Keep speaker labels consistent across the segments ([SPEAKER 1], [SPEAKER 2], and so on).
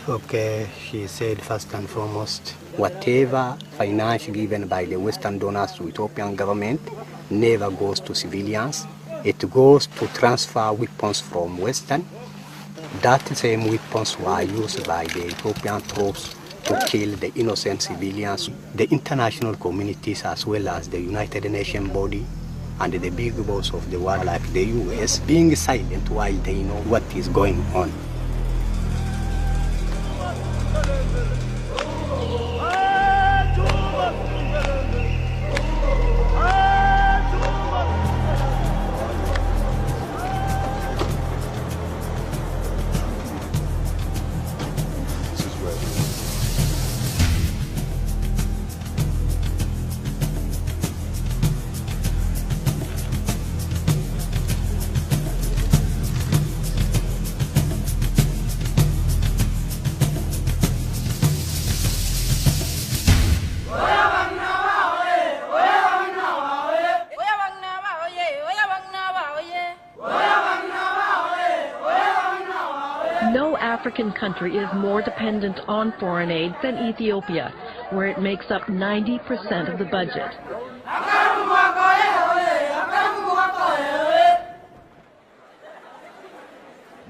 [SPEAKER 1] Okay, she said first and foremost, whatever finance given by the Western donors to Ethiopian government never goes to civilians. It goes to transfer weapons from Western. That same weapons were used by the Ethiopian troops to kill the innocent civilians. The international communities as well as the United Nations body and the big boss of the world like the US being silent while they know what is going on.
[SPEAKER 2] No African country is more dependent on foreign aid than Ethiopia, where it makes up 90% of the budget.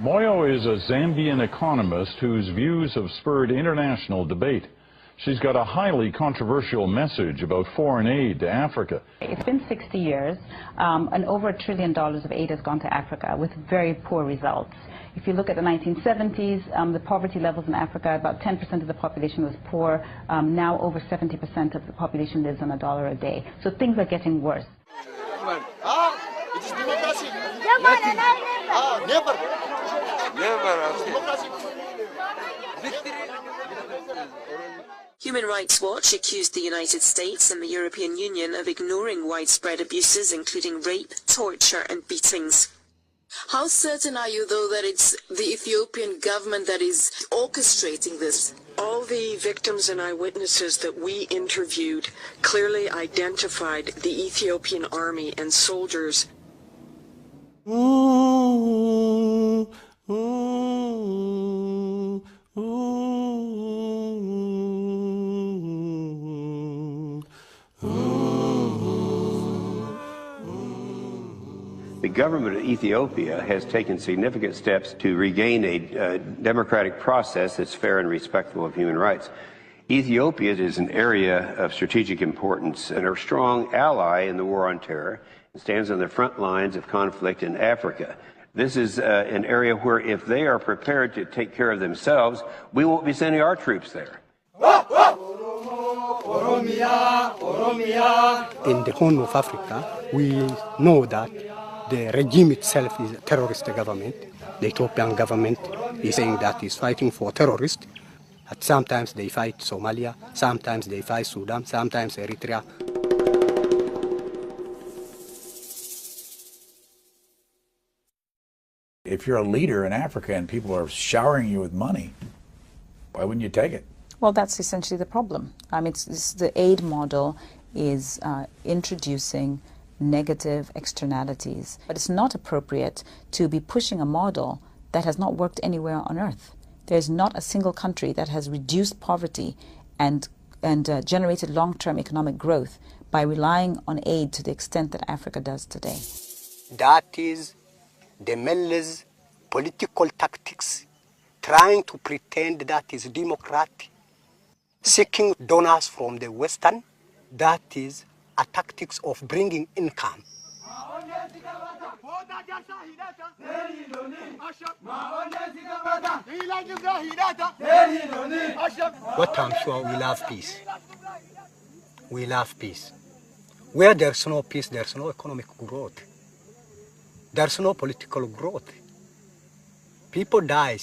[SPEAKER 3] Moyo is a Zambian economist whose views have spurred international debate. She's got a highly controversial message about foreign aid to Africa.
[SPEAKER 4] It's been 60 years, and over $1 trillion of aid has gone to Africa with very poor results. If you look at the 1970s, the poverty levels in Africa, about 10% of the population was poor. Now over 70% of the population lives on $1 a day. So things are getting worse.
[SPEAKER 5] It is democracy. Never.
[SPEAKER 6] Human Rights Watch accused the United States and the European Union of ignoring widespread abuses, including rape, torture, and beatings.
[SPEAKER 7] How certain are you, though, that it's the Ethiopian government that is orchestrating this?
[SPEAKER 8] All the victims and eyewitnesses that we interviewed clearly identified the Ethiopian army and soldiers.
[SPEAKER 9] The government of Ethiopia has taken significant steps to regain a democratic process that's fair and respectful of human rights. Ethiopia is an area of strategic importance and a strong ally in the war on terror and stands on the front lines of conflict in Africa. This is an area where if they are prepared to take care of themselves, we won't be sending our troops there.
[SPEAKER 1] In the Horn of Africa, we know that the regime itself is a terrorist government. The Ethiopian government is saying that it's fighting for terrorists. Sometimes they fight Somalia, sometimes they fight Sudan, sometimes Eritrea.
[SPEAKER 10] If you're a leader in Africa and people are showering you with money, why wouldn't you take it?
[SPEAKER 4] Well, that's essentially the problem. The aid model is introducing negative externalities, but it's not appropriate to be pushing a model that has not worked anywhere on earth. There's not a single country that has reduced poverty and generated long-term economic growth by relying on aid to the extent that Africa does today.
[SPEAKER 1] That is the Meles political tactics, trying to pretend that is democratic, seeking donors from the Western. That is a tactics of bringing income. What I'm sure, we love peace. We love peace. Where there's no peace, there's no economic growth. There's no political growth. People die.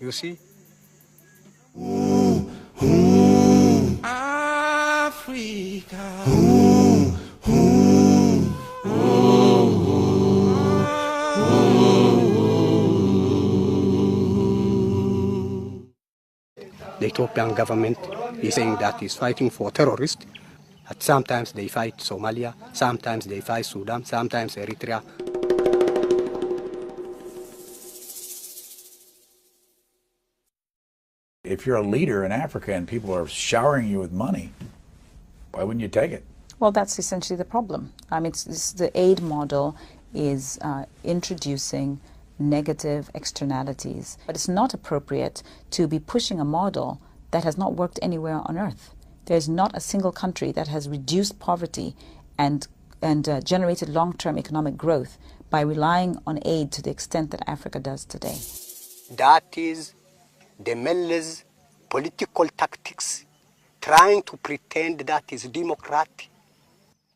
[SPEAKER 1] You see? Africa. The Ethiopian government is saying that it's fighting for terrorists. Sometimes they fight Somalia, sometimes they fight Sudan, sometimes Eritrea.
[SPEAKER 10] If you're a leader in Africa and people are showering you with money, why wouldn't you take it?
[SPEAKER 4] Well, that's essentially the problem. I mean, the aid model is introducing negative externalities, but it's not appropriate to be pushing a model that has not worked anywhere on earth. There's not a single country that has reduced poverty and generated long-term economic growth by relying on aid to the extent that Africa does today.
[SPEAKER 1] That is the Meles political tactics, trying to pretend that is democratic,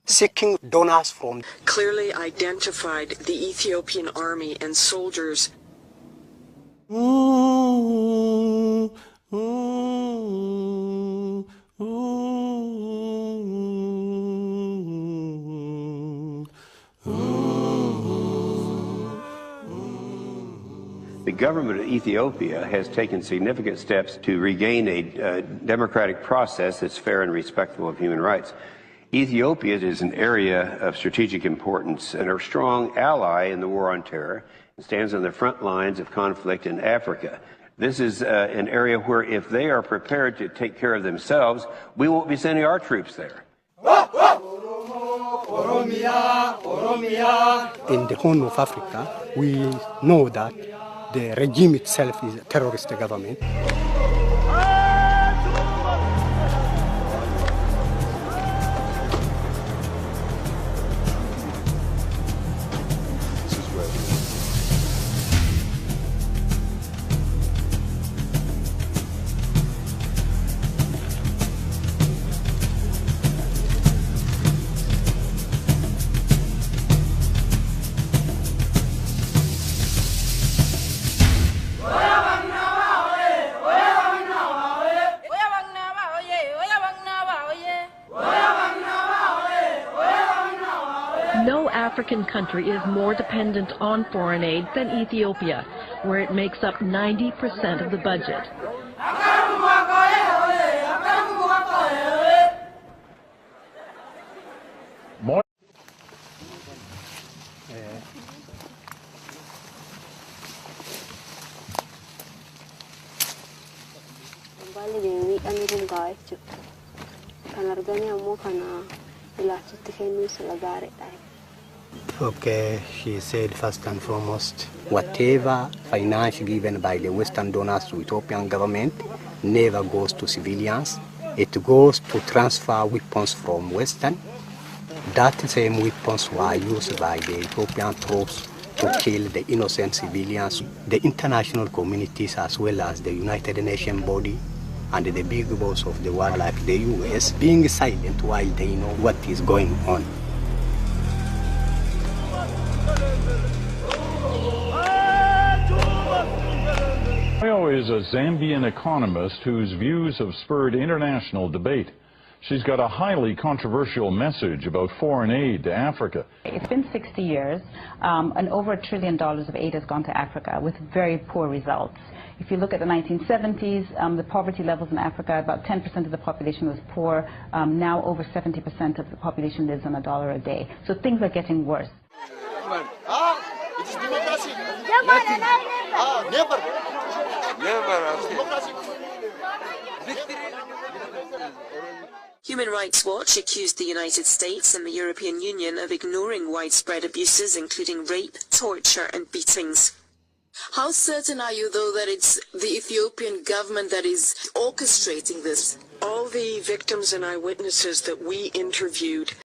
[SPEAKER 1] seeking donors from.
[SPEAKER 8] Clearly identified the Ethiopian army and soldiers.
[SPEAKER 9] The government of Ethiopia has taken significant steps to regain a democratic process that's fair and respectful of human rights. Ethiopia is an area of strategic importance and a strong ally in the war on terror and stands on the front lines of conflict in Africa. This is an area where if they are prepared to take care of themselves, we won't be sending our troops there.
[SPEAKER 1] In the Horn of Africa, we know that the regime itself is a terrorist government.
[SPEAKER 2] No African country is more dependent on foreign aid than Ethiopia, where it makes up 90% of the budget.
[SPEAKER 1] Okay, she said first and foremost, whatever finance given by the Western donors to Ethiopian government never goes to civilians. It goes to transfer weapons from Western. That same weapons were used by the Ethiopian troops to kill the innocent civilians. The international communities as well as the United Nations body and the big boss of the world like the US being silent while they know what is going on.
[SPEAKER 3] Oyo is a Zambian economist whose views have spurred international debate. She's got a highly controversial message about foreign aid to Africa.
[SPEAKER 4] It's been 60 years, and over $1 trillion of aid has gone to Africa with very poor results. If you look at the 1970s, the poverty levels in Africa, about 10% of the population was poor. Now over 70% of the population lives on $1 a day. So things are getting worse.
[SPEAKER 5] It is democracy. Never.
[SPEAKER 6] Human Rights Watch accused the United States and the European Union of ignoring widespread abuses, including rape, torture and beatings.
[SPEAKER 7] How certain are you, though, that it's the Ethiopian government that is orchestrating this?
[SPEAKER 8] All the victims and eyewitnesses that we interviewed